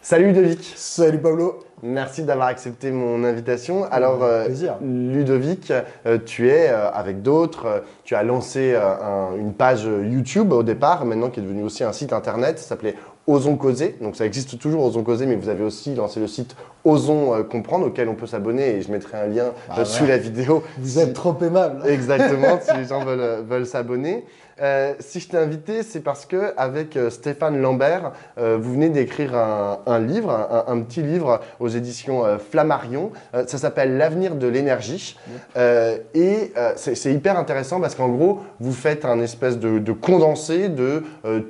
Salut Ludovic, Salut Pablo. merci d'avoir accepté mon invitation. Alors Plaisir. Ludovic, tu es avec d'autres, tu as lancé une page YouTube au départ, maintenant qui est devenu aussi un site internet, ça s'appelait Osons Causer, donc ça existe toujours Osons Causer, mais vous avez aussi lancé le site Osons Comprendre, auquel on peut s'abonner et je mettrai un lien sous la vidéo. Vous êtes trop aimable. Exactement, si les gens veulent s'abonner. Si je t'ai invité, c'est parce que avec Stéphane Lambert, vous venez d'écrire un livre, un petit livre aux éditions Flammarion. Ça s'appelle L'avenir de l'énergie. C'est hyper intéressant parce qu'en gros, vous faites un espèce de condensé de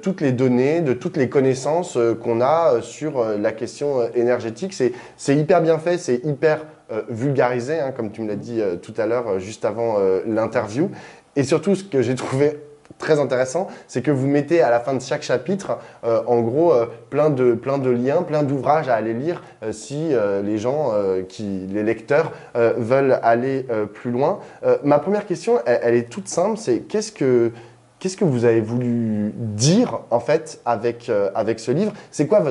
toutes les données, de toutes les connaissances qu'on a sur la question énergétique. C'est hyper bien fait, c'est hyper vulgarisé, hein, comme tu me l'as dit tout à l'heure, juste avant l'interview. Et surtout, ce que j'ai trouvé très intéressant, c'est que vous mettez à la fin de chaque chapitre, en gros, plein de liens, plein d'ouvrages à aller lire si les gens, les lecteurs, veulent aller plus loin. Ma première question, elle est toute simple, c'est qu'est-ce que vous avez voulu dire en fait avec ce livre? C'est quoi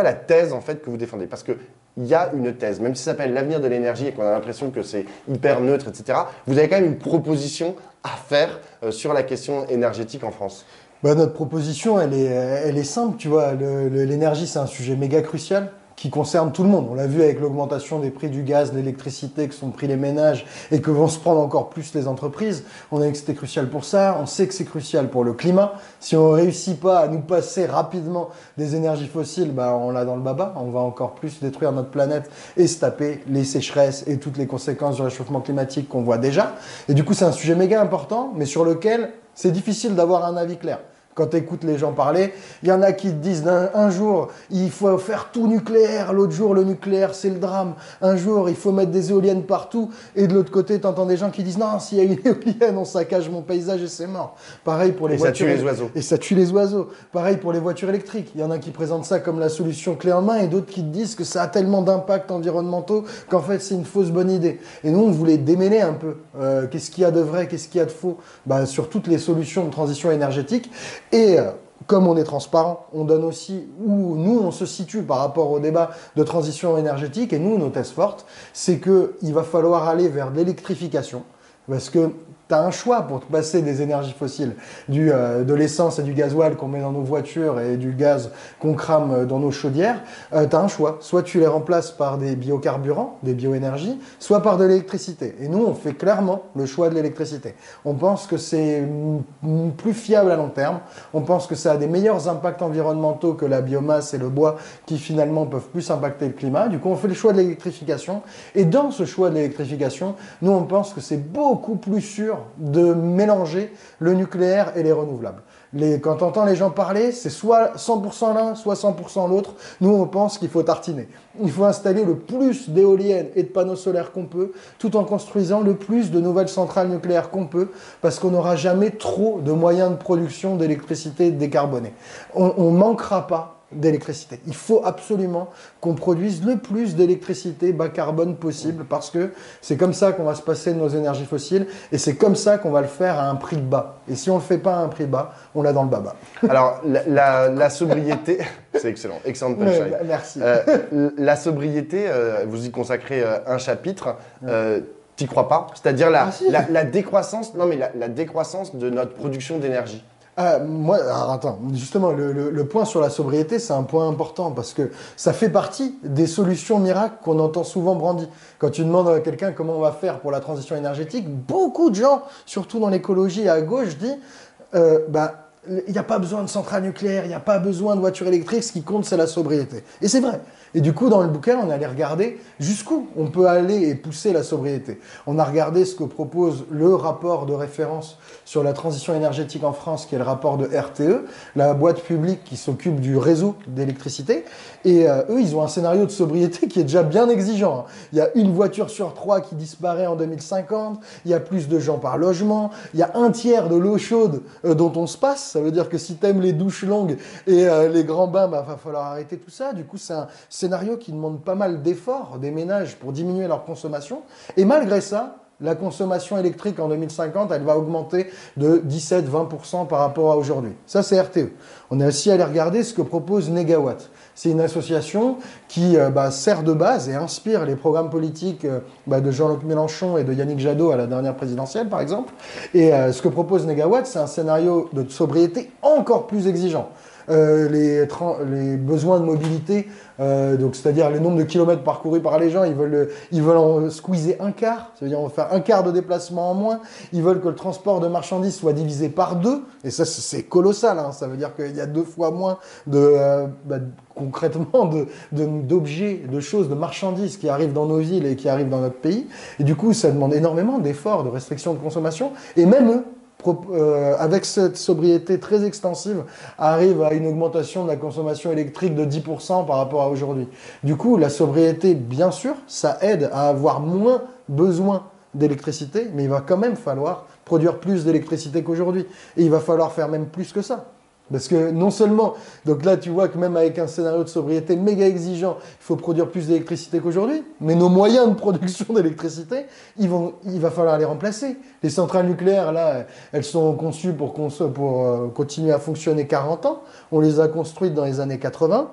la thèse en fait que vous défendez? Parce que il y a une thèse, même si ça s'appelle l'avenir de l'énergie et qu'on a l'impression que c'est hyper neutre, etc. Vous avez quand même une proposition à faire sur la question énergétique en France. Notre proposition, elle est simple, tu vois. L'énergie, c'est un sujet méga crucial qui concerne tout le monde. On l'a vu avec l'augmentation des prix du gaz, de l'électricité, que sont pris les ménages et que vont se prendre encore plus les entreprises. On a vu que c'était crucial pour ça. On sait que c'est crucial pour le climat. Si on ne réussit pas à nous passer rapidement des énergies fossiles, on l'a dans le baba. On va encore plus détruire notre planète et se taper les sécheresses et toutes les conséquences du réchauffement climatique qu'on voit déjà. Et du coup, c'est un sujet méga important, mais sur lequel c'est difficile d'avoir un avis clair. Quand tu écoutes les gens parler, il y en a qui te disent un jour, il faut faire tout nucléaire, l'autre jour, le nucléaire, c'est le drame. Un jour, il faut mettre des éoliennes partout. Et de l'autre côté, tu entends des gens qui disent, non, s'il y a une éolienne, on saccage mon paysage et c'est mort. Pareil pour les voitures. Et ça tue les oiseaux. Et ça tue les oiseaux. Pareil pour les voitures électriques. Il y en a qui présentent ça comme la solution clé en main et d'autres qui te disent que ça a tellement d'impacts environnementaux qu'en fait, c'est une fausse bonne idée. Et nous, on voulait démêler un peu qu'est-ce qu'il y a de vrai, qu'est-ce qu'il y a de faux sur toutes les solutions de transition énergétique. Et comme on est transparent, on donne aussi où nous on se situe par rapport au débat de transition énergétique. Et nous, nos thèses fortes, c'est qu'il va falloir aller vers l'électrification. Parce que tu as un choix pour te passer des énergies fossiles, de l'essence et du gasoil qu'on met dans nos voitures et du gaz qu'on crame dans nos chaudières. Tu as un choix. Soit tu les remplaces par des biocarburants, des bioénergies, soit par de l'électricité. Et nous, on fait clairement le choix de l'électricité. On pense que c'est plus fiable à long terme. On pense que ça a des meilleurs impacts environnementaux que la biomasse et le bois qui finalement peuvent plus impacter le climat. Du coup, on fait le choix de l'électrification. Et dans ce choix de l'électrification, nous, on pense que c'est beaucoup plus sûr de mélanger le nucléaire et les renouvelables. Quand on entend les gens parler, c'est soit 100% l'un, soit 100% l'autre. Nous, on pense qu'il faut tartiner. Il faut installer le plus d'éoliennes et de panneaux solaires qu'on peut, tout en construisant le plus de nouvelles centrales nucléaires qu'on peut, parce qu'on n'aura jamais trop de moyens de production d'électricité décarbonée. On ne manquera pas d'électricité. Il faut absolument qu'on produise le plus d'électricité bas carbone possible parce que c'est comme ça qu'on va se passer de nos énergies fossiles et c'est comme ça qu'on va le faire à un prix bas. Et si on ne le fait pas à un prix bas, on l'a dans le baba. Alors, la sobriété, c'est excellent, excellente punchline. Merci. La sobriété, vous y consacrez un chapitre. T'y crois pas? C'est-à-dire la décroissance, non mais la décroissance de notre production d'énergie. Alors attends, justement, le point sur la sobriété, c'est un point important parce que ça fait partie des solutions miracles qu'on entend souvent brandies. Quand tu demandes à quelqu'un comment on va faire pour la transition énergétique, beaucoup de gens, surtout dans l'écologie à gauche, disent il n'y a pas besoin de centrales nucléaires, il n'y a pas besoin de voitures électriques, ce qui compte, c'est la sobriété. Et c'est vrai. Et du coup, dans le bouquin, on allait regarder jusqu'où on peut aller et pousser la sobriété. On a regardé ce que propose le rapport de référence sur la transition énergétique en France, qui est le rapport de RTE, la boîte publique qui s'occupe du réseau d'électricité. Et eux, ils ont un scénario de sobriété qui est déjà bien exigeant. Il y a une voiture sur 3 qui disparaît en 2050, il y a plus de gens par logement, il y a un tiers de l'eau chaude dont on se passe. Ça veut dire que si tu aimes les douches longues et les grands bains, va falloir arrêter tout ça. Du coup, c'est un scénario qui demande pas mal d'efforts des ménages pour diminuer leur consommation. Et malgré ça, la consommation électrique en 2050, elle va augmenter de 17-20% par rapport à aujourd'hui. Ça, c'est RTE. On est aussi allé regarder ce que propose Négawatt. C'est une association qui sert de base et inspire les programmes politiques de Jean-Luc Mélenchon et de Yannick Jadot à la dernière présidentielle, par exemple. Et ce que propose Négawatt, c'est un scénario de sobriété encore plus exigeant. Les besoins de mobilité, donc c'est-à-dire le nombre de kilomètres parcourus par les gens, ils veulent en squeezer un quart, ça veut dire on va faire un quart de déplacement en moins. Ils veulent que le transport de marchandises soit divisé par 2, et ça c'est colossal, hein. Ça veut dire qu'il y a 2 fois moins concrètement d'objets, de choses, de marchandises qui arrivent dans nos villes et qui arrivent dans notre pays. Et du coup, ça demande énormément d'efforts, de restrictions de consommation, et même eux, avec cette sobriété très extensive, arrive à une augmentation de la consommation électrique de 10% par rapport à aujourd'hui. Du coup, la sobriété, bien sûr, ça aide à avoir moins besoin d'électricité, mais il va quand même falloir produire plus d'électricité qu'aujourd'hui. Et il va falloir faire même plus que ça. Parce que non seulement, donc là tu vois que même avec un scénario de sobriété méga exigeant, il faut produire plus d'électricité qu'aujourd'hui, mais nos moyens de production d'électricité, il va falloir les remplacer. Les centrales nucléaires, là, elles sont conçues pour continuer à fonctionner 40 ans. On les a construites dans les années 80.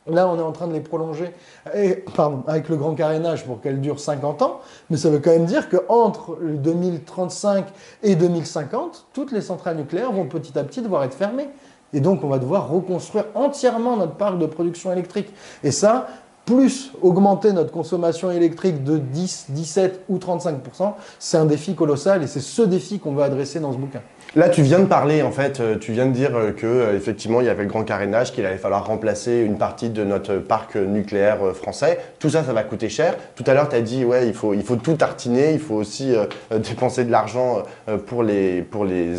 Là, on est en train de les prolonger avec le grand carénage pour qu'elles durent 50 ans. Mais ça veut quand même dire qu'entre 2035 et 2050, toutes les centrales nucléaires vont petit à petit devoir être fermées. Et donc, on va devoir reconstruire entièrement notre parc de production électrique. Et ça, plus augmenter notre consommation électrique de 10, 17 ou 35%, c'est un défi colossal et c'est ce défi qu'on va adresser dans ce bouquin. Là, tu viens de parler, en fait, tu viens de dire que effectivement, il y avait le grand carénage, qu'il allait falloir remplacer une partie de notre parc nucléaire français. Tout ça, ça va coûter cher. Tout à l'heure, tu as dit, ouais, il faut tout tartiner, il faut aussi dépenser de l'argent pour les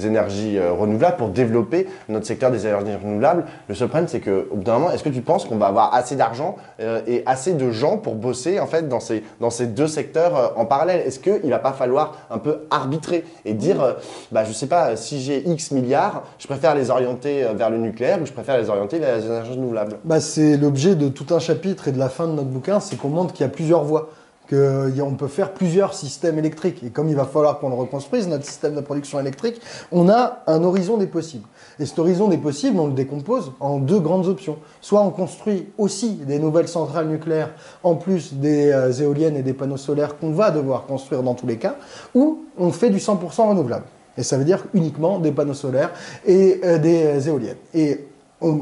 énergies renouvelables, pour développer notre secteur des énergies renouvelables. Le seul problème, c'est qu'au bout d'un moment, est-ce que tu penses qu'on va avoir assez d'argent et assez de gens pour bosser, en fait, dans ces 2 secteurs en parallèle? Est-ce qu'il va pas falloir un peu arbitrer et dire, je sais pas, si j'ai X milliards, je préfère les orienter vers le nucléaire ou je préfère les orienter vers les énergies renouvelables? C'est l'objet de tout un chapitre et de la fin de notre bouquin, c'est qu'on montre qu'il y a plusieurs voies, qu'on peut faire plusieurs systèmes électriques. Et comme il va falloir qu'on le reconstruise, notre système de production électrique, on a un horizon des possibles. Et cet horizon des possibles, on le décompose en 2 grandes options. Soit on construit aussi des nouvelles centrales nucléaires, en plus des éoliennes et des panneaux solaires qu'on va devoir construire dans tous les cas, ou on fait du 100% renouvelable. Et ça veut dire uniquement des panneaux solaires et des éoliennes. Et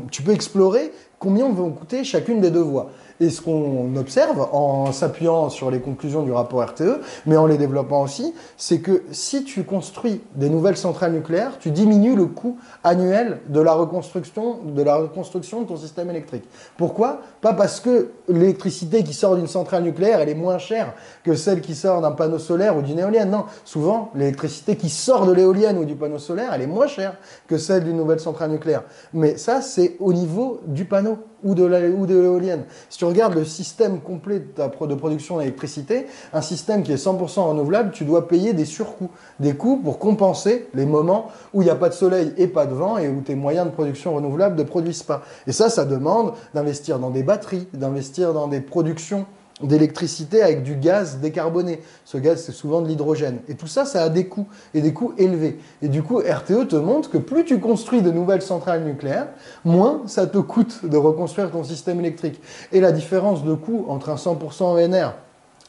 tu peux explorer combien vont coûter chacune des 2 voies. Et ce qu'on observe en s'appuyant sur les conclusions du rapport RTE, mais en les développant aussi, c'est que si tu construis des nouvelles centrales nucléaires, tu diminues le coût annuel de la reconstruction de ton système électrique. Pourquoi? Pas parce que l'électricité qui sort d'une centrale nucléaire, elle est moins chère que celle qui sort d'un panneau solaire ou d'une éolienne. Non, souvent, l'électricité qui sort de l'éolienne ou du panneau solaire, elle est moins chère que celle d'une nouvelle centrale nucléaire. Mais ça, c'est au niveau du panneau ou de l'éolienne. Si tu regardes le système complet de production d'électricité, un système qui est 100% renouvelable, tu dois payer des surcoûts, des coûts pour compenser les moments où il n'y a pas de soleil et pas de vent et où tes moyens de production renouvelable ne produisent pas. Et ça demande d'investir dans des batteries, d'investir dans des productions d'électricité avec du gaz décarboné. Ce gaz, c'est souvent de l'hydrogène. Et tout ça, ça a des coûts, et des coûts élevés. Et du coup, RTE te montre que plus tu construis de nouvelles centrales nucléaires, moins ça te coûte de reconstruire ton système électrique. Et la différence de coût entre un 100% ENR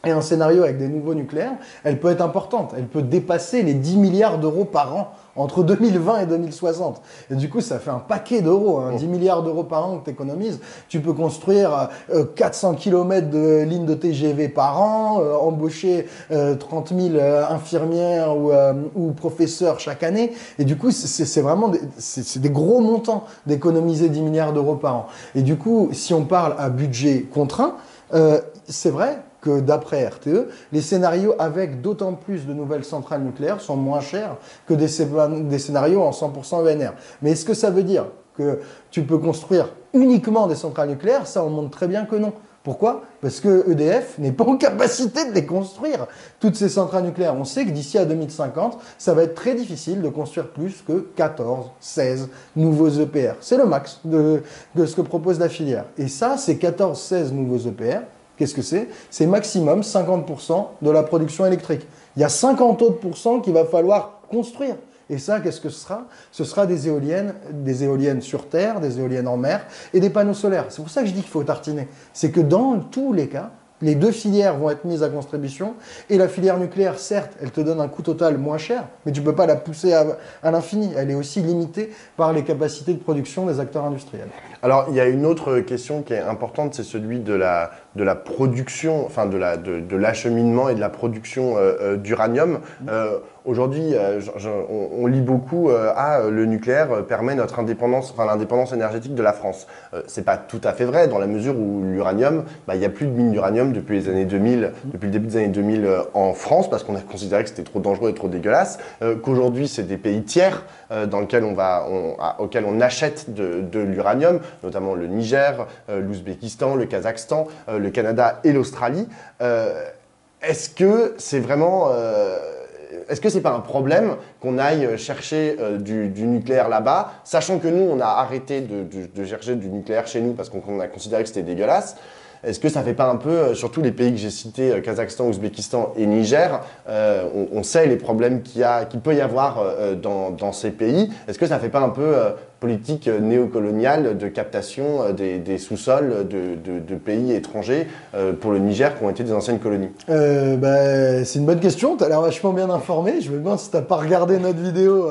et un scénario avec des nouveaux nucléaires, elle peut être importante. Elle peut dépasser les 10 milliards d'euros par an entre 2020 et 2060. Et du coup, ça fait un paquet d'euros, 10 milliards d'euros par an que tu économises. Tu peux construire 400 km de lignes de TGV par an, embaucher 30 000 infirmières ou professeurs chaque année. Et du coup, c'est vraiment des gros montants d'économiser 10 milliards d'euros par an. Et du coup, si on parle à budget contraint, c'est vrai que d'après RTE, les scénarios avec d'autant plus de nouvelles centrales nucléaires sont moins chers que des scénarios en 100% ENR. Mais est-ce que ça veut dire que tu peux construire uniquement des centrales nucléaires? Ça, on montre très bien que non. Pourquoi? Parce que EDF n'est pas en capacité de les construire, toutes ces centrales nucléaires. On sait que d'ici à 2050, ça va être très difficile de construire plus que 14, 16 nouveaux EPR. C'est le max de ce que propose la filière. Et ça, ces 14, 16 nouveaux EPR, qu'est-ce que c'est? C'est maximum 50% de la production électrique. Il y a 50 autres pourcents qu'il va falloir construire. Et ça, qu'est-ce que ce sera? Ce sera des éoliennes sur terre, des éoliennes en mer et des panneaux solaires. C'est pour ça que je dis qu'il faut tartiner. C'est que dans tous les cas, les deux filières vont être mises à contribution et la filière nucléaire, certes, elle te donne un coût total moins cher, mais tu ne peux pas la pousser à l'infini. Elle est aussi limitée par les capacités de production des acteurs industriels. Alors, il y a une autre question qui est importante, c'est celui de la production, enfin de l'acheminement et de la production d'uranium. Aujourd'hui, on lit beaucoup le nucléaire permet notre indépendance, enfin l'indépendance énergétique de la France. C'est pas tout à fait vrai dans la mesure où l'uranium, il y a plus de mines d'uranium depuis les années 2000, depuis le début des années 2000 en France parce qu'on a considéré que c'était trop dangereux et trop dégueulasse. Qu'aujourd'hui, c'est des pays tiers dans lesquels auxquels on achète de l'uranium, notamment le Niger, l'Ouzbékistan, le Kazakhstan, le Canada et l'Australie. Est-ce que c'est vraiment est-ce que c'est pas un problème qu'on aille chercher du nucléaire là-bas, sachant que nous, on a arrêté de chercher du nucléaire chez nous parce qu'on a considéré que c'était dégueulasse? Est-ce que ça fait pas un peu, surtout les pays que j'ai cités, Kazakhstan, Ouzbékistan et Niger, on sait les problèmes qu'il peut y avoir dans ces pays. Est-ce que ça fait pas un peu politique néocoloniale de captation des sous-sols de pays étrangers pour le Niger qui ont été des anciennes colonies? C'est une bonne question, tu as l'air vachement bien informé. Je me demande si tu n'as pas regardé notre vidéo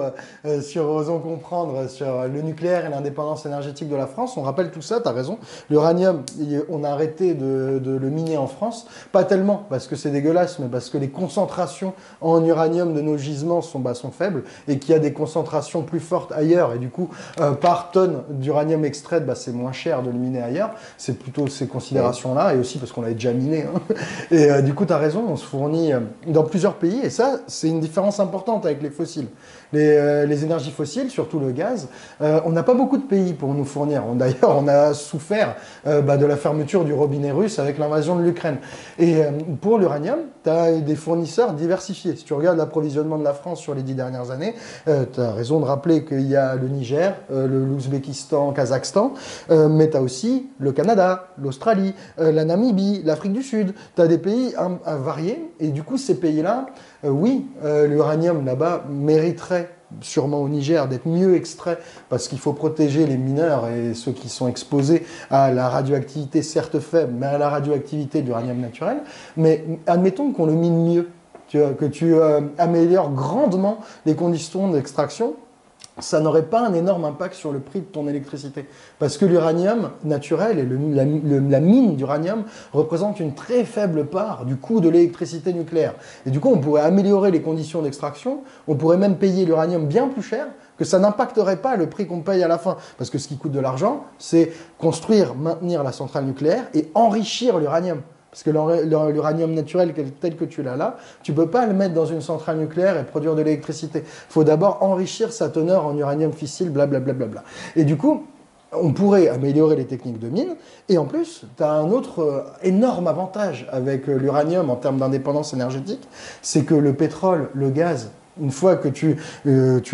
sur Osons comprendre sur le nucléaire et l'indépendance énergétique de la France. On rappelle tout ça, tu as raison. L'uranium, on a arrêté de le miner en France. Pas tellement parce que c'est dégueulasse, mais parce que les concentrations en uranium de nos gisements sont faibles et qu'il y a des concentrations plus fortes ailleurs. Et du coup, par tonne d'uranium extrait, c'est moins cher de le miner ailleurs. C'est plutôt ces considérations-là, et aussi parce qu'on l'avait déjà miné. Hein. Et du coup, tu as raison, on se fournit dans plusieurs pays, et ça, c'est une différence importante avec les fossiles. Les énergies fossiles, surtout le gaz, on n'a pas beaucoup de pays pour nous fournir. D'ailleurs, on a souffert de la fermeture du robinet russe avec l'invasion de l'Ukraine. Et pour l'uranium, tu as des fournisseurs diversifiés. Si tu regardes l'approvisionnement de la France sur les 10 dernières années, tu as raison de rappeler qu'il y a le Niger, l'Ouzbékistan, le Kazakhstan, mais tu as aussi le Canada, l'Australie, la Namibie, l'Afrique du Sud. Tu as des pays variés, et du coup, ces pays-là, oui, l'uranium là-bas mériterait sûrement au Niger d'être mieux extrait parce qu'il faut protéger les mineurs et ceux qui sont exposés à la radioactivité certes faible, mais à la radioactivité de l'uranium naturel. Mais admettons qu'on le mine mieux, que tu améliores grandement les conditions d'extraction. Ça n'aurait pas un énorme impact sur le prix de ton électricité. Parce que l'uranium naturel et la mine d'uranium représente une très faible part du coût de l'électricité nucléaire. Et du coup, on pourrait améliorer les conditions d'extraction, on pourrait même payer l'uranium bien plus cher, que ça n'impacterait pas le prix qu'on paye à la fin. Parce que ce qui coûte de l'argent, c'est construire, maintenir la centrale nucléaire et enrichir l'uranium. Parce que l'uranium naturel tel que tu l'as là, tu ne peux pas le mettre dans une centrale nucléaire et produire de l'électricité. Il faut d'abord enrichir sa teneur en uranium fissile, blablabla. Et du coup, on pourrait améliorer les techniques de mine. Et en plus, tu as un autre énorme avantage avec l'uranium en termes d'indépendance énergétique, c'est que le pétrole, le gaz, une fois que tu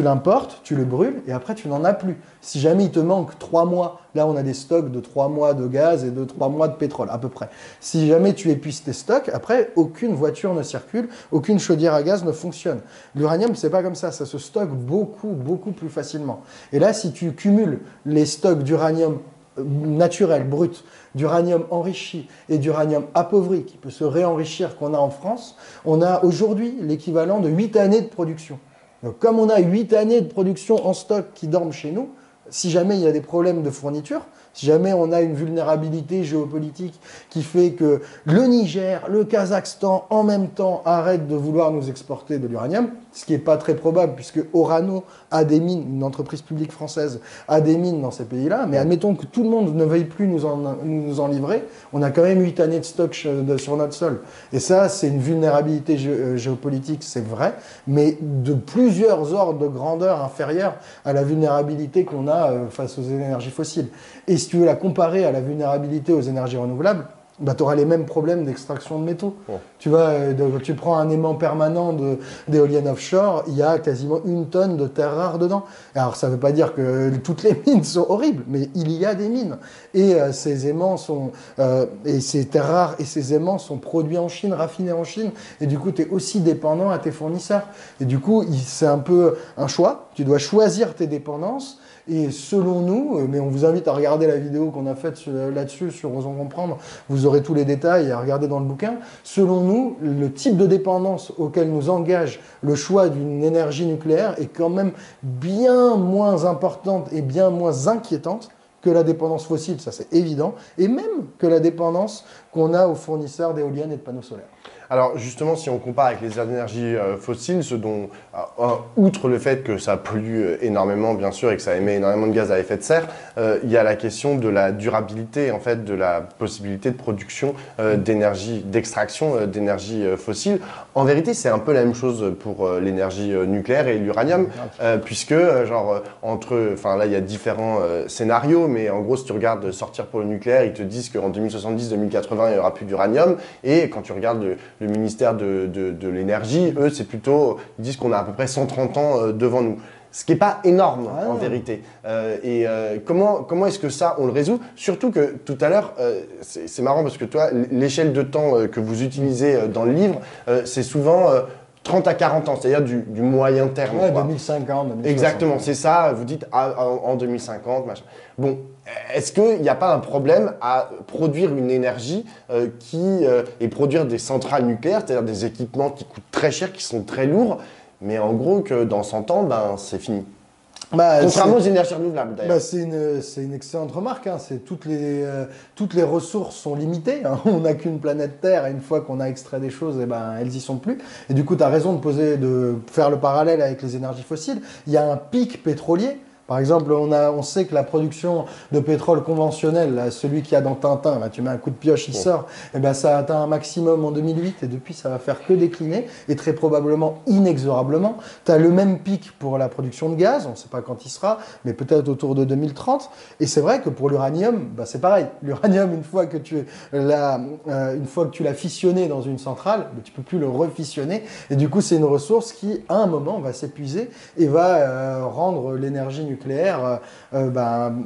l'importes, tu le brûles et après tu n'en as plus. Si jamais il te manque 3 mois, là on a des stocks de 3 mois de gaz et de 3 mois de pétrole à peu près. Si jamais tu épuises tes stocks, après aucune voiture ne circule, aucune chaudière à gaz ne fonctionne. L'uranium c'est pas comme ça se stocke beaucoup plus facilement. Et là si tu cumules les stocks d'uranium naturel, brut, d'uranium enrichi et d'uranium appauvri qui peut se réenrichir qu'on a en France, on a aujourd'hui l'équivalent de 8 années de production. Donc, comme on a 8 années de production en stock qui dorment chez nous, si jamais il y a des problèmes de fourniture, si jamais on a une vulnérabilité géopolitique qui fait que le Niger, le Kazakhstan, en même temps, arrêtent de vouloir nous exporter de l'uranium, ce qui n'est pas très probable puisque Orano a des mines, une entreprise publique française a des mines dans ces pays-là, mais admettons que tout le monde ne veuille plus nous en livrer, on a quand même 8 années de stock sur notre sol. Et ça, c'est une vulnérabilité géopolitique, c'est vrai, mais de plusieurs ordres de grandeur inférieurs à la vulnérabilité qu'on a face aux énergies fossiles. Et si tu veux la comparer à la vulnérabilité aux énergies renouvelables, bah, tu auras les mêmes problèmes d'extraction de métaux. Ouais. Tu prends un aimant permanent d'éoliennes offshore, il y a quasiment 1 tonne de terres rares dedans. Alors ça ne veut pas dire que toutes les mines sont horribles, mais il y a des mines. Et ces aimants et ces terres rares et ces aimants sont produits en Chine, raffinés en Chine. Et du coup, tu es aussi dépendant à tes fournisseurs. Et du coup, c'est un peu un choix. Tu dois choisir tes dépendances. Et selon nous, mais on vous invite à regarder la vidéo qu'on a faite là-dessus sur Osons Comprendre, vous aurez tous les détails à regarder dans le bouquin. Selon nous, le type de dépendance auquel nous engage le choix d'une énergie nucléaire est quand même bien moins importante et bien moins inquiétante que la dépendance fossile, ça c'est évident, et même que la dépendance qu'on a aux fournisseurs d'éoliennes et de panneaux solaires. Alors justement, si on compare avec les énergies fossiles, outre le fait que ça pollue énormément, bien sûr, et que ça émet énormément de gaz à effet de serre, il y a la question de la durabilité, en fait, de la possibilité de production d'énergie, d'extraction d'énergie fossile. En vérité, c'est un peu la même chose pour l'énergie nucléaire et l'uranium, puisque, là, il y a différents scénarios, mais en gros, si tu regardes sortir pour le nucléaire, ils te disent qu'en 2070-2080, il n'y aura plus d'uranium, et quand tu regardes le ministère de l'énergie, eux, c'est plutôt, ils disent qu'on a à peu près 130 ans devant nous. Ce qui n'est pas énorme en vérité. Comment est-ce que ça, on le résout? Surtout que tout à l'heure, c'est marrant parce que toi, l'échelle de temps que vous utilisez dans le livre, c'est souvent 30 à 40 ans, c'est-à-dire du moyen terme. Ouais, 2050, 2060. Exactement, c'est ça, vous dites en 2050, machin. Bon, est-ce qu'il n'y a pas un problème à produire une énergie et produire des centrales nucléaires, c'est-à-dire des équipements qui coûtent très cher, qui sont très lourds, mais en gros que dans 100 ans, c'est fini? Contrairement aux énergies renouvelables, d'ailleurs. C'est une excellente remarque. Hein. Toutes les ressources sont limitées. Hein. On n'a qu'une planète Terre et une fois qu'on a extrait des choses, elles y sont plus. Et du coup, tu as raison de faire le parallèle avec les énergies fossiles. Il y a un pic pétrolier. Par exemple, on sait que la production de pétrole conventionnel, là, celui qu'il y a dans Tintin, là, tu mets un coup de pioche, il sort, ça a atteint un maximum en 2008 et depuis, ça va faire que décliner et très probablement, inexorablement. Tu as le même pic pour la production de gaz, on ne sait pas quand il sera, mais peut-être autour de 2030. Et c'est vrai que pour l'uranium, c'est pareil. L'uranium, une fois que tu l'as fissionné dans une centrale, tu ne peux plus le refissionner. Et du coup, c'est une ressource qui, à un moment, va s'épuiser et va rendre l'énergie nucléaire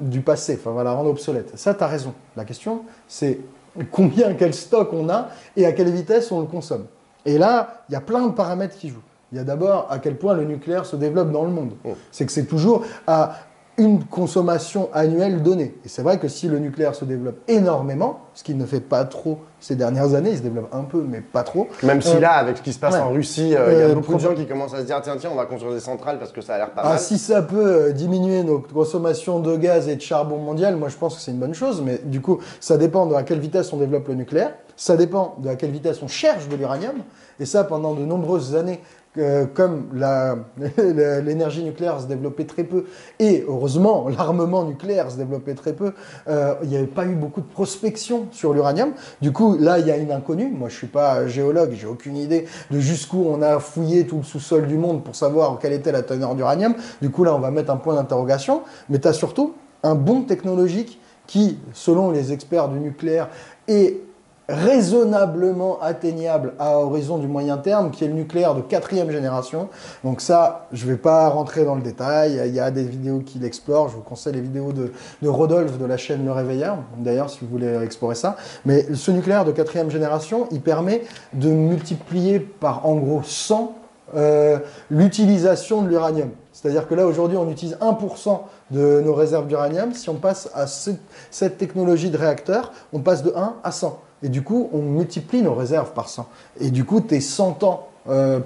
du passé, va la rendre obsolète. Ça, tu as raison. La question, c'est quel stock on a et à quelle vitesse on le consomme. Et là, il y a plein de paramètres qui jouent. Il y a d'abord à quel point le nucléaire se développe dans le monde. C'est que c'est toujours à une consommation annuelle donnée. Et c'est vrai que si le nucléaire se développe énormément, ce qu'il ne fait pas trop ces dernières années, il se développe un peu, mais pas trop. Même si là, avec ce qui se passe en Russie, il y a beaucoup de gens qui commencent à se dire tiens, on va construire des centrales parce que ça a l'air pas mal. Si ça peut diminuer nos consommations de gaz et de charbon mondial, moi je pense que c'est une bonne chose, mais du coup, ça dépend de à quelle vitesse on développe le nucléaire, ça dépend de à quelle vitesse on cherche de l'uranium, et ça pendant de nombreuses années. Comme l'énergie nucléaire se développait très peu, et heureusement l'armement nucléaire se développait très peu, il n'y avait pas eu beaucoup de prospection sur l'uranium. Du coup, là, il y a une inconnue. Moi, je ne suis pas géologue, j'ai aucune idée de jusqu'où on a fouillé tout le sous-sol du monde pour savoir quelle était la teneur d'uranium. Du coup, là, on va mettre un point d'interrogation. Mais tu as surtout un bond technologique qui, selon les experts du nucléaire, est raisonnablement atteignable à horizon du moyen terme, qui est le nucléaire de 4e génération. Donc ça, je ne vais pas rentrer dans le détail, il y a des vidéos qui l'explorent, je vous conseille les vidéos de Rodolphe de la chaîne Le Réveilleur, d'ailleurs si vous voulez explorer ça. Mais ce nucléaire de 4e génération, il permet de multiplier par en gros 100 l'utilisation de l'uranium. C'est-à-dire que là, aujourd'hui, on utilise 1% de nos réserves d'uranium. Si on passe à cette technologie de réacteur, on passe de 1 à 100. Et du coup, on multiplie nos réserves par 100. Et du coup, tes 100 ans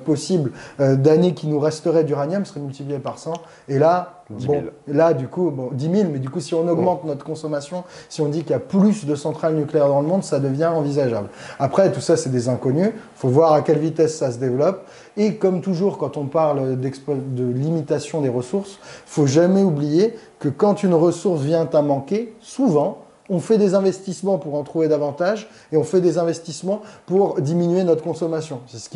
possibles d'années qui nous resteraient d'uranium seraient multipliés par 100. Et là, 10 000. Là, du coup, 10 000, mais du coup, si on augmente notre consommation, si on dit qu'il y a plus de centrales nucléaires dans le monde, ça devient envisageable. Après, tout ça, c'est des inconnus. Il faut voir à quelle vitesse ça se développe. Et comme toujours, quand on parle de limitation des ressources, il ne faut jamais oublier que quand une ressource vient à manquer, souvent, on fait des investissements pour en trouver davantage et on fait des investissements pour diminuer notre consommation. C'est ce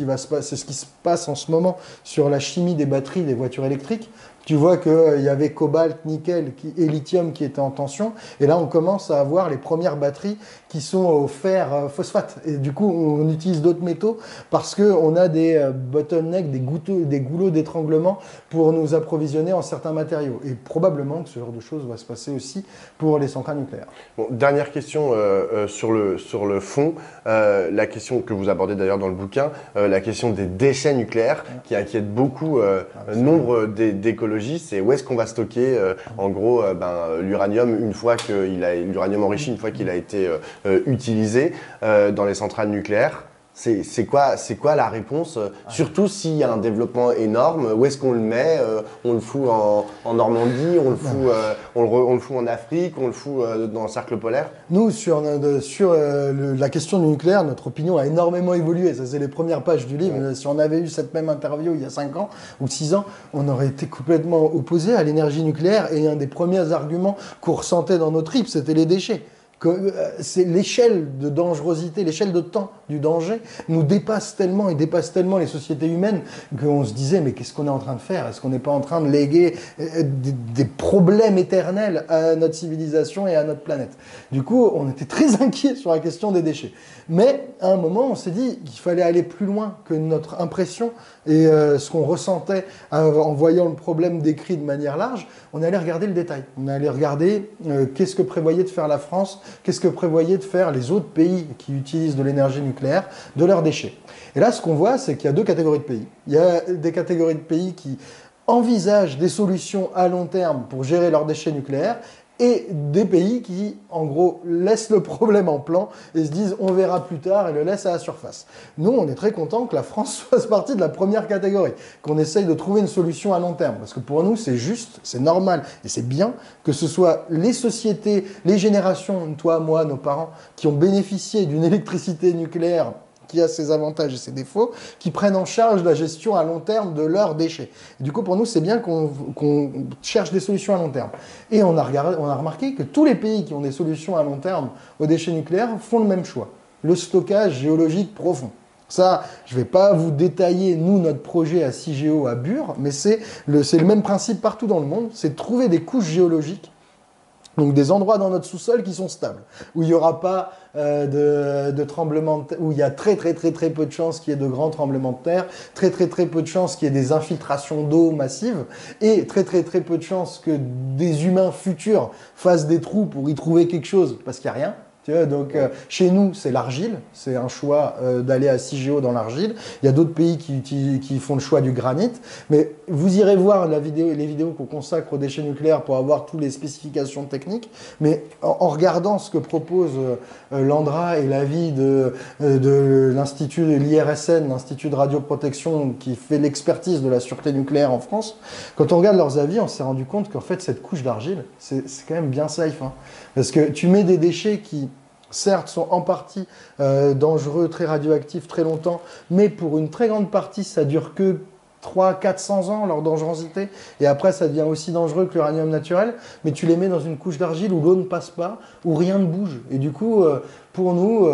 qui se passe en ce moment sur la chimie des batteries des voitures électriques. Tu vois qu'il y avait cobalt, nickel et lithium qui étaient en tension. Et là, on commence à avoir les premières batteries qui sont au fer phosphate. Et du coup, on utilise d'autres métaux parce qu'on a des bottlenecks, des goulots d'étranglement pour nous approvisionner en certains matériaux. Et probablement que ce genre de choses va se passer aussi pour les centrales nucléaires. Bon, dernière question sur le fond, la question que vous abordez d'ailleurs dans le bouquin, la question des déchets nucléaires qui inquiète beaucoup nombre d'écologistes, c'est où est-ce qu'on va stocker en gros l'uranium l'uranium enrichi une fois qu'il a été utilisé dans les centrales nucléaires. C'est quoi la réponse surtout s'il y a un développement énorme, où est-ce qu'on le met on le fout en Normandie, on le fout en Afrique, on le fout dans le cercle polaire? Nous, sur la question du nucléaire, notre opinion a énormément évolué. Ça, c'est les premières pages du livre. Ouais. Si on avait eu cette même interview il y a 5 ans ou 6 ans, on aurait été complètement opposé à l'énergie nucléaire. Et un des premiers arguments qu'on ressentait dans nos tripes, c'était les déchets. C'est l'échelle de dangerosité, l'échelle de temps du danger nous dépasse tellement et dépasse tellement les sociétés humaines qu'on se disait mais qu'est-ce qu'on est en train de faire? Est-ce qu'on n'est pas en train de léguer des problèmes éternels à notre civilisation et à notre planète? Du coup, on était très inquiets sur la question des déchets. Mais à un moment, on s'est dit qu'il fallait aller plus loin que notre impression et ce qu'on ressentait en voyant le problème décrit de manière large. On allait regarder le détail. On allait regarder qu'est-ce que prévoyait de faire la France, qu'est-ce que prévoyaient de faire les autres pays qui utilisent de l'énergie nucléaire, de leurs déchets. Et là, ce qu'on voit, c'est qu'il y a 2 catégories de pays. Il y a des catégories de pays qui envisagent des solutions à long terme pour gérer leurs déchets nucléaires et des pays qui, en gros, laissent le problème en plan et se disent on verra plus tard et le laissent à la surface. Nous, on est très contents que la France fasse partie de la première catégorie, qu'on essaye de trouver une solution à long terme. Parce que pour nous, c'est juste, c'est normal et c'est bien que ce soit les sociétés, les générations, toi, moi, nos parents, qui ont bénéficié d'une électricité nucléaire qui a ses avantages et ses défauts, qui prennent en charge la gestion à long terme de leurs déchets. Et du coup, pour nous, c'est bien qu'on cherche des solutions à long terme. Et on a remarqué que tous les pays qui ont des solutions à long terme aux déchets nucléaires font le même choix. Le stockage géologique profond. Ça, je ne vais pas vous détailler, nous, notre projet à CIGEO à Bure, mais c'est le même principe partout dans le monde, c'est de trouver des couches géologiques, donc des endroits dans notre sous-sol qui sont stables, où il n'y aura pas de tremblements de terre, où il y a très peu de chances qu'il y ait de grands tremblements de terre, très peu de chances qu'il y ait des infiltrations d'eau massives, et très peu de chances que des humains futurs fassent des trous pour y trouver quelque chose, parce qu'il n'y a rien. Donc chez nous, c'est l'argile, c'est un choix d'aller à CIGEO dans l'argile. Il y a d'autres pays qui font le choix du granit, mais vous irez voir les vidéos qu'on consacre aux déchets nucléaires pour avoir toutes les spécifications techniques, mais en regardant ce que propose l'ANDRA et l'avis de l'Institut de l'IRSN, l'Institut de radioprotection qui fait l'expertise de la sûreté nucléaire en France, quand on regarde leurs avis, on s'est rendu compte qu'en fait cette couche d'argile, c'est quand même bien safe, hein, parce que tu mets des déchets qui certes sont en partie dangereux, très radioactifs, très longtemps, mais pour une très grande partie, ça dure que 300-400 ans, leur dangerosité, et après ça devient aussi dangereux que l'uranium naturel, mais tu les mets dans une couche d'argile où l'eau ne passe pas, où rien ne bouge. Et du coup, pour nous,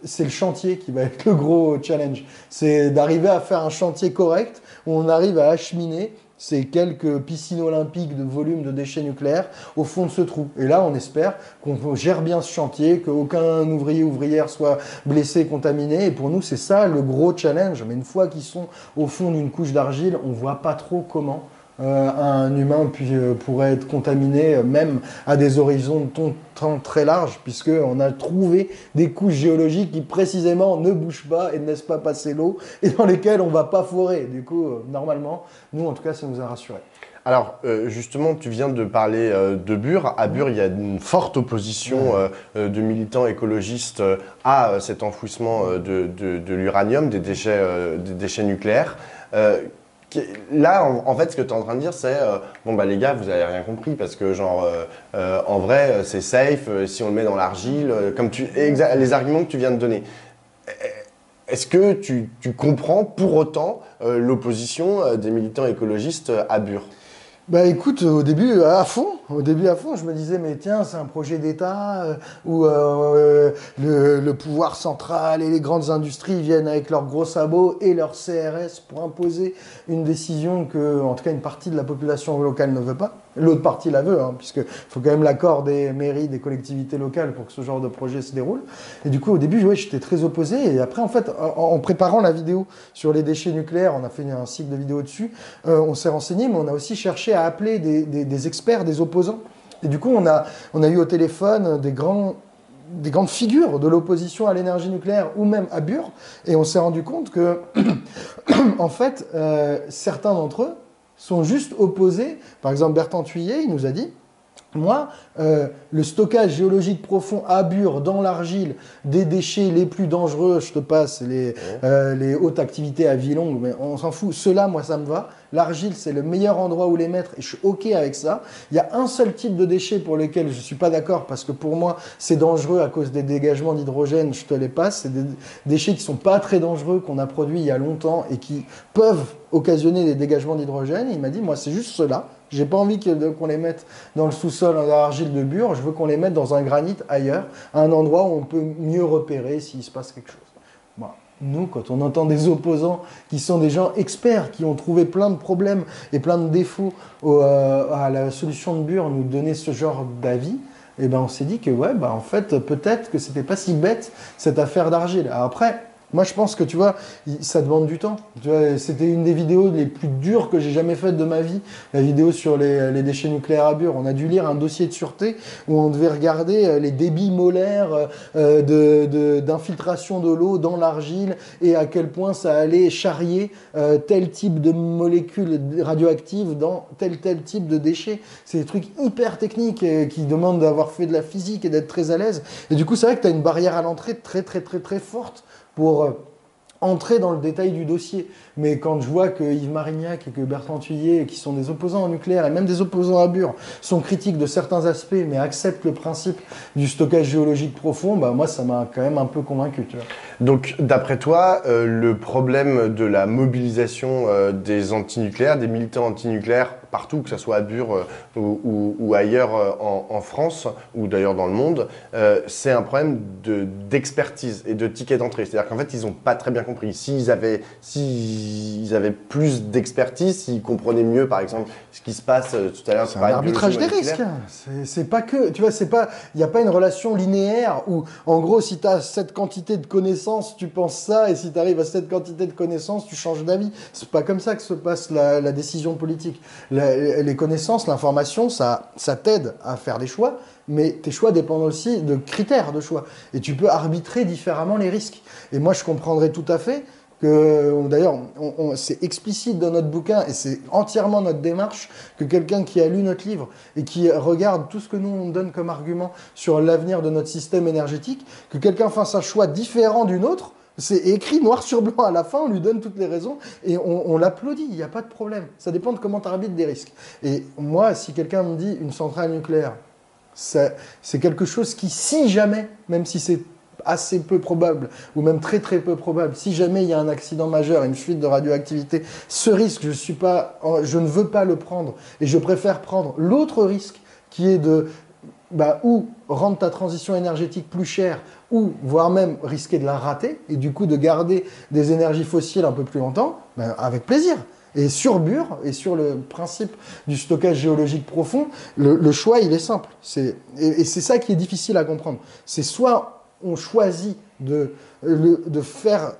c'est le chantier qui va être le gros challenge. C'est d'arriver à faire un chantier correct, où on arrive à acheminer ces quelques piscines olympiques de volume de déchets nucléaires au fond de ce trou. Et là, on espère qu'on gère bien ce chantier, qu'aucun ouvrier ou ouvrière soit blessé, contaminé. Et pour nous, c'est ça le gros challenge. Mais une fois qu'ils sont au fond d'une couche d'argile, on ne voit pas trop comment un humain pourrait être contaminé, même à des horizons de temps très larges, puisqu'on a trouvé des couches géologiques qui précisément ne bougent pas et ne laissent pas passer l'eau, et dans lesquelles on ne va pas forer. Du coup, normalement, nous, en tout cas, ça nous a rassurés. Alors, justement, tu viens de parler de Bure. À Bure, il y a une forte opposition de militants écologistes à cet enfouissement de l'uranium, des déchets nucléaires. Là, en fait, ce que tu es en train de dire, c'est bon, bah les gars, vous avez rien compris parce que, genre, en vrai, c'est safe si on le met dans l'argile, les arguments que tu viens de donner. Est-ce que tu comprends pour autant l'opposition des militants écologistes à Bure ? Bah écoute, au début à fond, je me disais mais tiens c'est un projet d'État où le pouvoir central et les grandes industries viennent avec leurs gros sabots et leurs CRS pour imposer une décision que en tout cas une partie de la population locale ne veut pas. L'autre partie la veut, hein, puisque faut quand même l'accord des mairies, des collectivités locales pour que ce genre de projet se déroule. Et du coup au début ouais, j'étais très opposé et après en fait en préparant la vidéo sur les déchets nucléaires, on a fait un cycle de vidéos dessus, on s'est renseigné mais on a aussi cherché à appeler des experts, des opposants. Et du coup, on a eu au téléphone des grandes figures de l'opposition à l'énergie nucléaire ou même à Bure. Et on s'est rendu compte que, en fait, certains d'entre eux sont juste opposés. Par exemple, Bertrand Thuillier, il nous a dit, moi, le stockage géologique profond à Bure, dans l'argile, des déchets les plus dangereux, je te passe les hautes activités à vie longue, mais on s'en fout. Ceux-là, moi, ça me va. L'argile, c'est le meilleur endroit où les mettre et je suis OK avec ça. Il y a un seul type de déchets pour lequel je ne suis pas d'accord parce que pour moi, c'est dangereux à cause des dégagements d'hydrogène, je te les passe. C'est des déchets qui ne sont pas très dangereux, qu'on a produits il y a longtemps et qui peuvent occasionner des dégagements d'hydrogène. Il m'a dit, moi, c'est juste cela. J'ai pas envie qu'on les mette dans le sous-sol dans l'argile de Bure. Je veux qu'on les mette dans un granit ailleurs, à un endroit où on peut mieux repérer s'il se passe quelque chose. Voilà. Nous, quand on entend des opposants qui sont des gens experts, qui ont trouvé plein de problèmes et plein de défauts à la solution de Bure, nous donner ce genre d'avis, eh ben on s'est dit que ouais, bah en fait, peut-être que c'était pas si bête cette affaire d'argile. Alors après, moi, je pense que, tu vois, ça demande du temps. Tu vois, c'était une des vidéos les plus dures que j'ai jamais faites de ma vie, la vidéo sur les déchets nucléaires à Bure. On a dû lire un dossier de sûreté où on devait regarder les débits molaires d'infiltration de l'eau dans l'argile et à quel point ça allait charrier tel type de molécules radioactives dans tel type de déchets. C'est des trucs hyper techniques qui demandent d'avoir fait de la physique et d'être très à l'aise. Et du coup, c'est vrai que tu as une barrière à l'entrée très, très, très, très forte pour entrer dans le détail du dossier. Mais quand je vois que Yves Marignac et que Bertrand Thuillier, qui sont des opposants au nucléaire et même des opposants à Bure, sont critiques de certains aspects mais acceptent le principe du stockage géologique profond, bah moi ça m'a quand même un peu convaincu. Tu vois. Donc, d'après toi, le problème de la mobilisation des antinucléaires, des militants antinucléaires, partout, que ce soit à Bure ou ailleurs en France, ou d'ailleurs dans le monde, c'est un problème d'expertise et de ticket d'entrée. C'est-à-dire qu'en fait, ils n'ont pas très bien compris. S'ils avaient plus d'expertise, s'ils comprenaient mieux, par exemple, ce qui se passe tout à l'heure. C'est un arbitrage des risques. C'est pas que, tu vois, il n'y a pas une relation linéaire où, en gros, si tu as cette quantité de connaissances, tu penses ça, et si tu arrives à cette quantité de connaissances, tu changes d'avis. C'est pas comme ça que se passe la décision politique. Les connaissances, l'information, ça t'aide à faire des choix, mais tes choix dépendent aussi de critères de choix. Et tu peux arbitrer différemment les risques. Et moi, je comprendrais tout à fait que, d'ailleurs, c'est explicite dans notre bouquin et c'est entièrement notre démarche que quelqu'un qui a lu notre livre et qui regarde tout ce que nous on donne comme argument sur l'avenir de notre système énergétique, que quelqu'un fasse un choix différent d'une autre, c'est écrit noir sur blanc à la fin, on lui donne toutes les raisons et on l'applaudit, il n'y a pas de problème. Ça dépend de comment tu arbitres des risques. Et moi, si quelqu'un me dit une centrale nucléaire, c'est quelque chose qui, si jamais, même si c'est assez peu probable, ou même très très peu probable, si jamais il y a un accident majeur, une fuite de radioactivité, ce risque, je ne veux pas le prendre. Et je préfère prendre l'autre risque qui est de ou rendre ta transition énergétique plus chère, ou voire même risquer de la rater, et du coup de garder des énergies fossiles un peu plus longtemps, avec plaisir. Et sur Bure, et sur le principe du stockage géologique profond, le choix, il est simple. Et c'est ça qui est difficile à comprendre. C'est soit on choisit de faire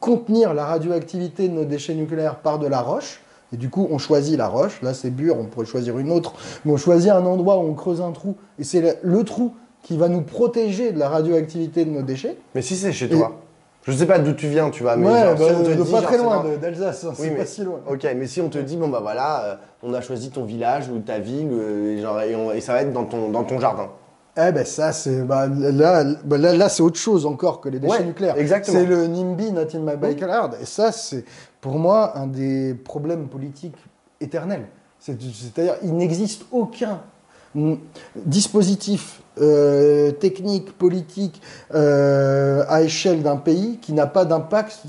contenir la radioactivité de nos déchets nucléaires par de la roche, et du coup on choisit la roche, là c'est Bure, on pourrait choisir une autre, mais on choisit un endroit où on creuse un trou, et c'est le trou qui va nous protéger de la radioactivité de nos déchets. Mais si c'est chez toi, je sais pas d'où tu viens, tu vois, mais ouais, genre, si on te dit, pas genre, très loin d'Alsace, hein, oui, c'est pas si loin. Ok, mais si on te dit, bon bah voilà, on a choisi ton village ou ta ville, et ça va être dans ton jardin. Eh ben ça, c'est là c'est autre chose encore que les déchets nucléaires. Exactement. C'est le NIMBY, Not in my backyard. Et ça, c'est pour moi un des problèmes politiques éternels. C'est-à-dire, il n'existe aucun dispositif technique, politique à échelle d'un pays qui n'a pas d'impact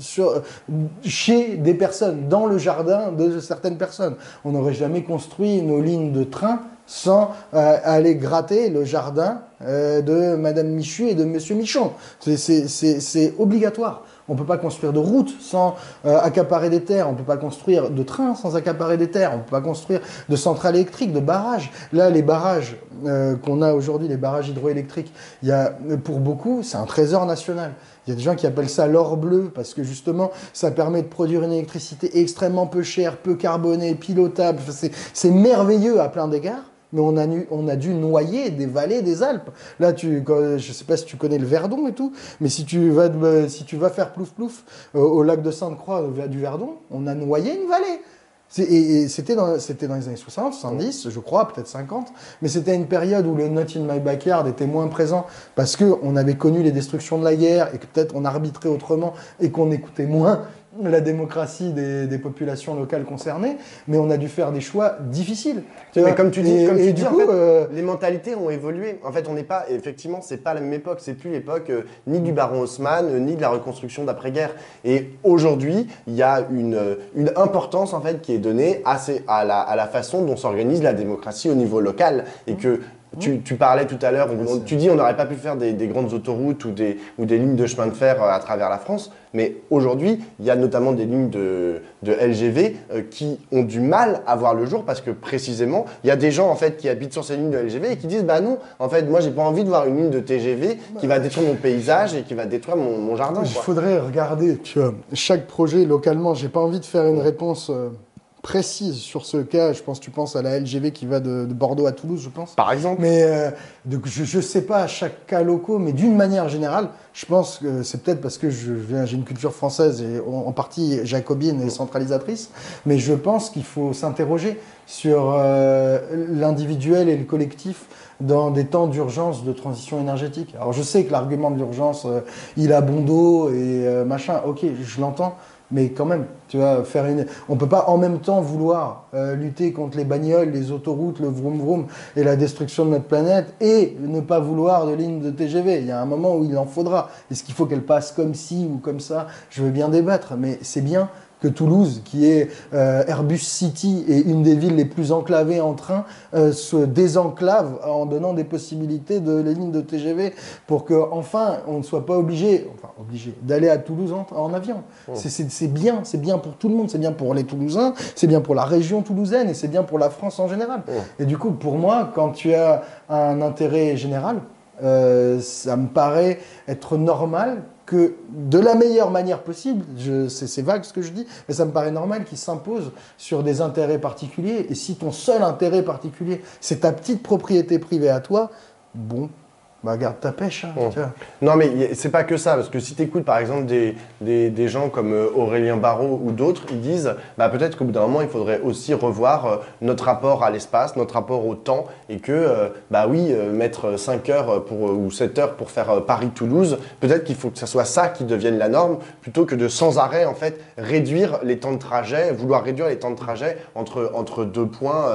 chez des personnes, dans le jardin de certaines personnes. On n'aurait jamais construit nos lignes de train sans aller gratter le jardin de Madame Michu et de Monsieur Michon. C'est obligatoire. On ne peut pas construire de routes sans accaparer des terres. On ne peut pas construire de trains sans accaparer des terres. On ne peut pas construire de centrales électriques, de barrages. Là, les barrages qu'on a aujourd'hui, les barrages hydroélectriques, pour beaucoup, c'est un trésor national. Il y a des gens qui appellent ça l'or bleu parce que justement, ça permet de produire une électricité extrêmement peu chère, peu carbonée, pilotable. C'est merveilleux à plein d'égards. Mais on a dû noyer des vallées des Alpes. Là, je ne sais pas si tu connais le Verdon et tout, mais si tu vas faire plouf-plouf au lac de Sainte-Croix du Verdon, on a noyé une vallée. Et c'était dans les années 60, 70, je crois, peut-être 50, mais c'était une période où le Not in my backyard était moins présent parce qu'on avait connu les destructions de la guerre et que peut-être on arbitrait autrement et qu'on écoutait moins la démocratie des populations locales concernées, mais on a dû faire des choix difficiles. Mais comme tu dis, en fait, les mentalités ont évolué. En fait, on n'est pas, effectivement, c'est pas la même époque. C'est plus l'époque ni du baron Haussmann, ni de la reconstruction d'après-guerre. Et aujourd'hui, il y a une importance en fait qui est donnée à la façon dont s'organise la démocratie au niveau local et que tu parlais tout à l'heure, tu dis on n'aurait pas pu faire des grandes autoroutes ou des lignes de chemin de fer à travers la France, mais aujourd'hui, il y a notamment des lignes de LGV qui ont du mal à voir le jour parce que précisément, il y a des gens en fait qui habitent sur ces lignes de LGV et qui disent bah non, en fait, moi j'ai pas envie de voir une ligne de TGV qui va détruire mon paysage et qui va détruire mon jardin. Il faudrait regarder, tu vois, chaque projet localement. J'ai pas envie de faire une réponse précise sur ce cas. Je pense, tu penses à la LGV qui va de Bordeaux à Toulouse, je pense. Par exemple. Mais je sais pas à chaque cas locaux, mais d'une manière générale, je pense que c'est peut-être parce que j'ai une culture française et en partie jacobine et centralisatrice, mais je pense qu'il faut s'interroger sur l'individuel et le collectif dans des temps d'urgence de transition énergétique. Alors je sais que l'argument de l'urgence, il a bon dos et machin, ok, je l'entends. Mais quand même, tu vois, on peut pas en même temps vouloir lutter contre les bagnoles, les autoroutes, le vroom vroom et la destruction de notre planète et ne pas vouloir de lignes de TGV. Il y a un moment où il en faudra. Est-ce qu'il faut qu'elle passe comme ci ou comme ça? Je veux bien débattre, mais c'est bien que Toulouse, qui est Airbus City et une des villes les plus enclavées en train, se désenclave en donnant des possibilités de lignes de TGV pour qu'enfin on ne soit pas obligé d'aller à Toulouse en avion. Oh. C'est bien pour tout le monde, c'est bien pour les Toulousains, c'est bien pour la région toulousaine et c'est bien pour la France en général. Oh. Et du coup, pour moi, quand tu as un intérêt général, ça me paraît être normal que de la meilleure manière possible, c'est vague ce que je dis, mais ça me paraît normal qu'il s'impose sur des intérêts particuliers. Et si ton seul intérêt particulier, c'est ta petite propriété privée à toi, bon, bah garde ta pêche. Hein, tu vois. Non, mais c'est pas que ça, parce que si tu écoutes par exemple des gens comme Aurélien Barraud ou d'autres, ils disent bah, peut-être qu'au bout d'un moment, il faudrait aussi revoir notre rapport à l'espace, notre rapport au temps, et que, bah oui, mettre 5 heures ou 7 heures pour faire Paris-Toulouse, peut-être qu'il faut que ce soit ça qui devienne la norme, plutôt que de sans arrêt, en fait, réduire les temps de trajet, vouloir réduire les temps de trajet entre deux points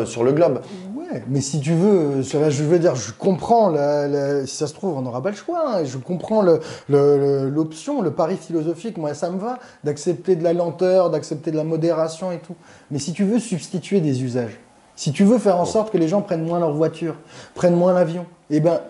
sur le globe. Ouais, mais si tu veux, je veux dire, je comprends, si ça se trouve, on n'aura pas le choix. Hein, je comprends l'option, le pari philosophique, moi ça me va, d'accepter de la lenteur, d'accepter de la modération et tout. Mais si tu veux substituer des usages, si tu veux faire en sorte que les gens prennent moins leur voiture, prennent moins l'avion, eh ben,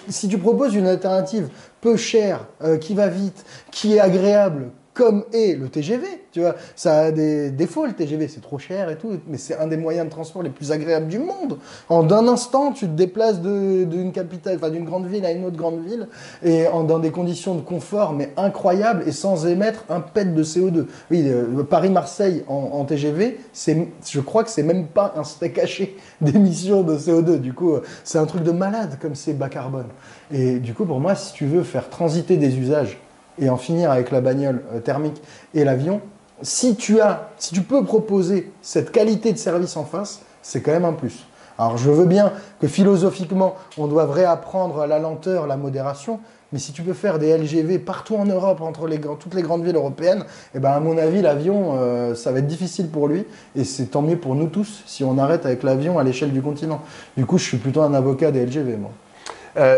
si tu proposes une alternative peu chère, qui va vite, qui est agréable, comme est le TGV, tu vois, ça a des défauts le TGV, c'est trop cher et tout, mais c'est un des moyens de transport les plus agréables du monde. En d'un instant, tu te déplaces d'une capitale, enfin d'une grande ville à une autre grande ville, et dans des conditions de confort mais incroyables et sans émettre un pet de CO2. Oui, Paris-Marseille en TGV, je crois que c'est même pas un steak haché d'émissions de CO2. Du coup, c'est un truc de malade comme c'est bas carbone. Et du coup, pour moi, si tu veux faire transiter des usages et en finir avec la bagnole thermique et l'avion, si tu peux proposer cette qualité de service en face, c'est quand même un plus. Alors je veux bien que philosophiquement, on doive réapprendre la lenteur, la modération, mais si tu peux faire des LGV partout en Europe, entre toutes les grandes villes européennes, eh ben à mon avis, l'avion, ça va être difficile pour lui, et c'est tant mieux pour nous tous si on arrête avec l'avion à l'échelle du continent. Du coup, je suis plutôt un avocat des LGV, moi.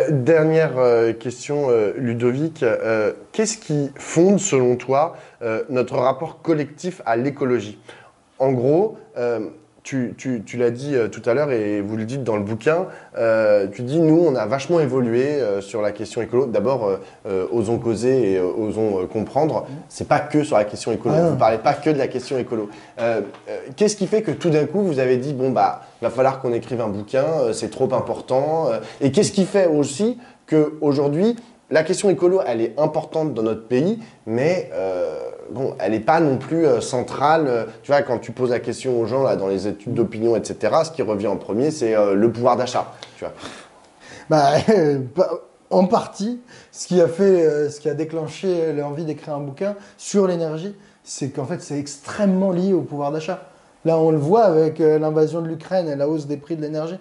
Dernière question, Ludovic. Qu'est-ce qui fonde, selon toi, notre rapport collectif à l'écologie? En gros, tu l'as dit tout à l'heure et vous le dites dans le bouquin, tu dis nous on a vachement évolué sur la question écolo. D'abord, osons causer et osons comprendre. C'est pas que sur la question écolo. Vous parlez pas que de la question écolo. Qu'est-ce qui fait que tout d'un coup vous avez dit bon bah va falloir qu'on écrive un bouquin, c'est trop important. Et qu'est-ce qui fait aussi que aujourd'hui la question écolo elle est importante dans notre pays, mais bon, elle n'est pas non plus centrale. Tu vois, quand tu poses la question aux gens là, dans les études d'opinion, etc., ce qui revient en premier, c'est le pouvoir d'achat. Tu vois. En partie, ce qui a déclenché l'envie d'écrire un bouquin sur l'énergie, c'est qu'en fait, c'est extrêmement lié au pouvoir d'achat. Là, on le voit avec l'invasion de l'Ukraine et la hausse des prix de l'énergie.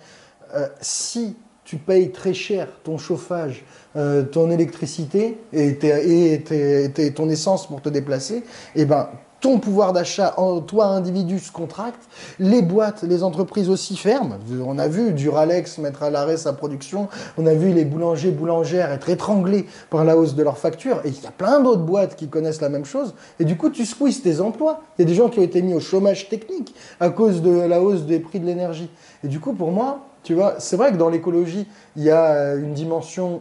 Si tu payes très cher ton chauffage, ton électricité et ton essence pour te déplacer, eh ben, ton pouvoir d'achat, toi individu, se contracte, les boîtes, les entreprises aussi ferment. On a vu Duralex mettre à l'arrêt sa production, on a vu les boulangers, boulangères être étranglés par la hausse de leurs factures, et il y a plein d'autres boîtes qui connaissent la même chose, et du coup tu squeezes tes emplois. Il y a des gens qui ont été mis au chômage technique à cause de la hausse des prix de l'énergie. Et du coup, pour moi, tu vois, c'est vrai que dans l'écologie, il y a une dimension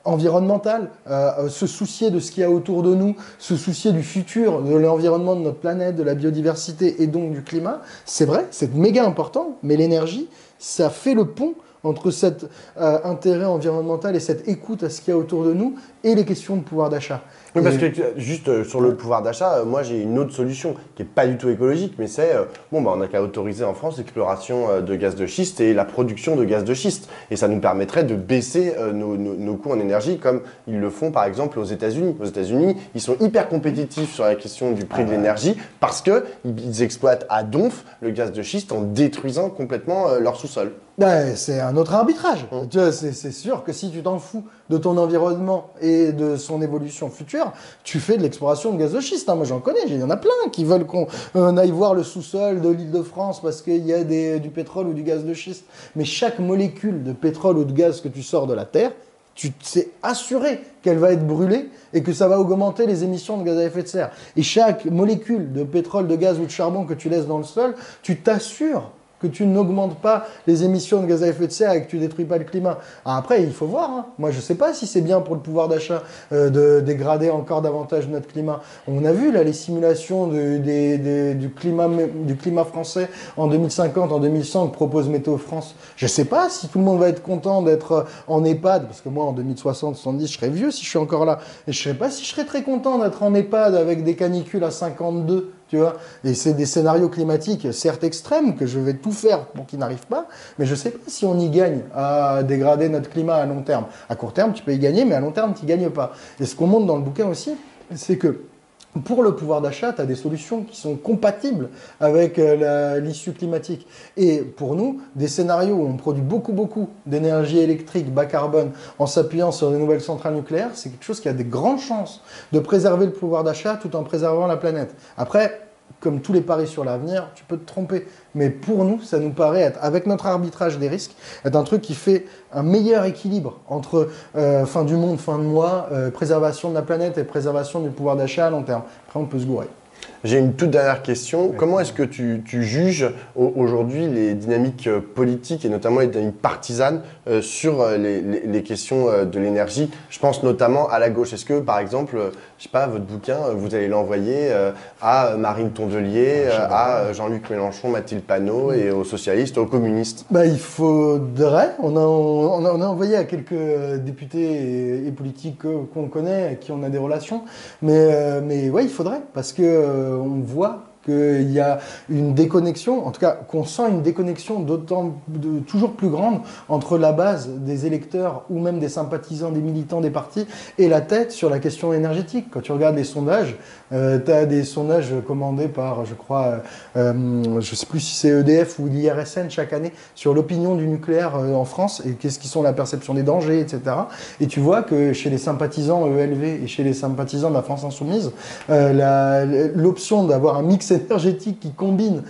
environnementale, se soucier de ce qu'il y a autour de nous, se soucier du futur, de l'environnement de notre planète, de la biodiversité et donc du climat. C'est vrai, c'est méga important, mais l'énergie, ça fait le pont entre cet intérêt environnemental et cette écoute à ce qu'il y a autour de nous et les questions de pouvoir d'achat. Oui, parce que juste sur le pouvoir d'achat, moi j'ai une autre solution qui n'est pas du tout écologique, mais c'est, bon, bah, on n'a qu'à autoriser en France l'exploration de gaz de schiste et la production de gaz de schiste. Et ça nous permettrait de baisser nos coûts en énergie comme ils le font par exemple aux États-Unis. Aux États-Unis, ils sont hyper compétitifs sur la question du prix de l'énergie parce qu'ils exploitent à donf le gaz de schiste en détruisant complètement leur sous-sol. Ben, c'est un autre arbitrage. Tu vois, c'est sûr que si tu t'en fous de ton environnement et de son évolution future, tu fais de l'exploration de gaz de schiste. Moi, j'en connais, il y en a plein qui veulent qu'on aille voir le sous-sol de l'Île-de-France parce qu'il y a du pétrole ou du gaz de schiste. Mais chaque molécule de pétrole ou de gaz que tu sors de la Terre, tu t'es assuré qu'elle va être brûlée et que ça va augmenter les émissions de gaz à effet de serre. Et chaque molécule de pétrole, de gaz ou de charbon que tu laisses dans le sol, tu t'assures que tu n'augmentes pas les émissions de gaz à effet de serre et que tu détruis pas le climat. Alors après, il faut voir. Moi, je sais pas si c'est bien pour le pouvoir d'achat de dégrader encore davantage notre climat. On a vu là les simulations du climat français en 2050, en 2100 que propose Météo France. Je sais pas si tout le monde va être content d'être en EHPAD, parce que moi, en 2060, 70, je serai vieux si je suis encore là. Et je sais pas si je serais très content d'être en EHPAD avec des canicules à 52. Tu vois, et c'est des scénarios climatiques certes extrêmes que je vais tout faire pour qu'ils n'arrivent pas, mais je ne sais pas si on y gagne à dégrader notre climat à long terme. À court terme, tu peux y gagner, mais à long terme, tu n'y gagnes pas. Et ce qu'on montre dans le bouquin aussi, c'est que pour le pouvoir d'achat, tu as des solutions qui sont compatibles avec l'issue climatique. Et pour nous, des scénarios où on produit beaucoup d'énergie électrique bas carbone en s'appuyant sur des nouvelles centrales nucléaires, c'est quelque chose qui a des grandes chances de préserver le pouvoir d'achat tout en préservant la planète. Après, comme tous les paris sur l'avenir, tu peux te tromper. Mais pour nous, ça nous paraît être, avec notre arbitrage des risques, être un truc qui fait un meilleur équilibre entre fin du monde, fin de mois, préservation de la planète et préservation du pouvoir d'achat à long terme. Après, on peut se gourer. J'ai une toute dernière question. Ouais. Comment est-ce que tu juges aujourd'hui les dynamiques politiques et notamment les dynamiques partisanes sur les questions de l'énergie? Je pense notamment à la gauche. Est-ce que, par exemple, je sais pas, votre bouquin, vous allez l'envoyer à Marine Tondelier, à Jean-Luc Mélenchon, Mathilde Panot et aux socialistes, aux communistes? Il faudrait. On a envoyé à quelques députés et politiques qu'on connaît, avec qui on a des relations. Mais ouais, il faudrait. Parce que on voit qu'il y a une déconnexion, en tout cas qu'on sent une déconnexion toujours plus grande entre la base des électeurs ou même des sympathisants, des militants des partis et la tête sur la question énergétique. Quand tu regardes les sondages, tu as des sondages commandés par, je crois, je sais plus si c'est EDF ou l'IRSN chaque année sur l'opinion du nucléaire en France et qu'est-ce qui sont la perception des dangers, etc. Et tu vois que chez les sympathisants ELV et chez les sympathisants de la France Insoumise, l'option d'avoir un mix énergétique qui combine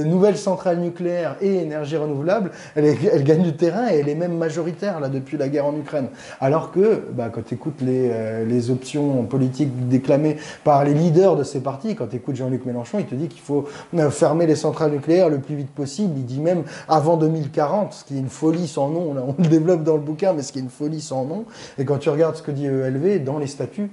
nouvelles centrales nucléaires et énergie renouvelable, elle gagne du terrain et elle est même majoritaire là depuis la guerre en Ukraine. Alors que quand tu écoutes les options politiques déclamées par les leaders de ces partis, quand tu écoutes Jean-Luc Mélenchon, il te dit qu'il faut fermer les centrales nucléaires le plus vite possible. Il dit même avant 2040, ce qui est une folie sans nom. Là, on le développe dans le bouquin, mais ce qui est une folie sans nom. Et quand tu regardes ce que dit ELV dans les statuts,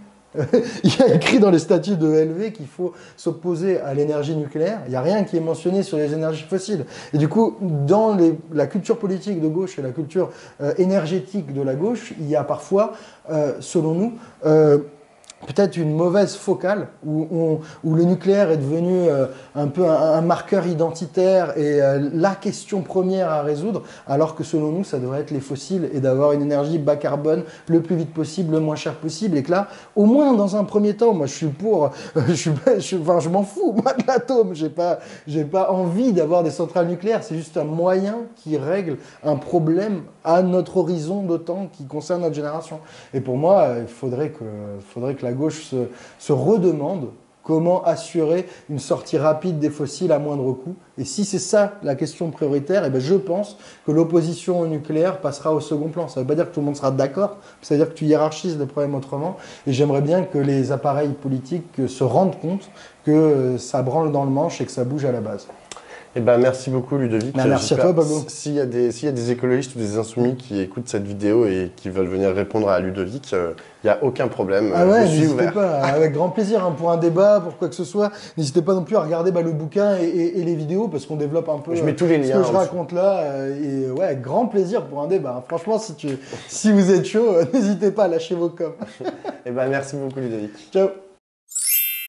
il y a écrit dans les statuts de ELV qu'il faut s'opposer à l'énergie nucléaire. Il n'y a rien qui est mentionné sur les énergies fossiles. Et du coup, dans la culture politique de gauche et la culture énergétique de la gauche, il y a parfois, selon nous, peut-être une mauvaise focale où le nucléaire est devenu un peu un marqueur identitaire et la question première à résoudre, alors que selon nous, ça devrait être les fossiles et d'avoir une énergie bas carbone le plus vite possible, le moins cher possible. Et que là, au moins dans un premier temps, moi je suis pour, je m'en fous moi de l'atome, j'ai pas envie d'avoir des centrales nucléaires, c'est juste un moyen qui règle un problème à notre horizon de temps qui concerne notre génération. Et pour moi, il faudrait que la gauche se redemande comment assurer une sortie rapide des fossiles à moindre coût. Et si c'est ça la question prioritaire, je pense que l'opposition au nucléaire passera au second plan. Ça ne veut pas dire que tout le monde sera d'accord, ça veut dire que tu hiérarchises les problèmes autrement. Et j'aimerais bien que les appareils politiques se rendent compte que ça branle dans le manche et que ça bouge à la base. Merci beaucoup Ludovic. Merci à toi Pablo. S'il y a des écologistes ou des insoumis qui écoutent cette vidéo et qui veulent venir répondre à Ludovic, il n'y a aucun problème. Je suis ouvert. Pas, avec grand plaisir pour un débat, pour quoi que ce soit. N'hésitez pas non plus à regarder le bouquin et les vidéos parce qu'on développe un peu je mets tous les liens, ce que je raconte là. Avec grand plaisir pour un débat. Franchement, si vous êtes chaud, n'hésitez pas à lâcher vos coms. Merci beaucoup Ludovic. Ciao.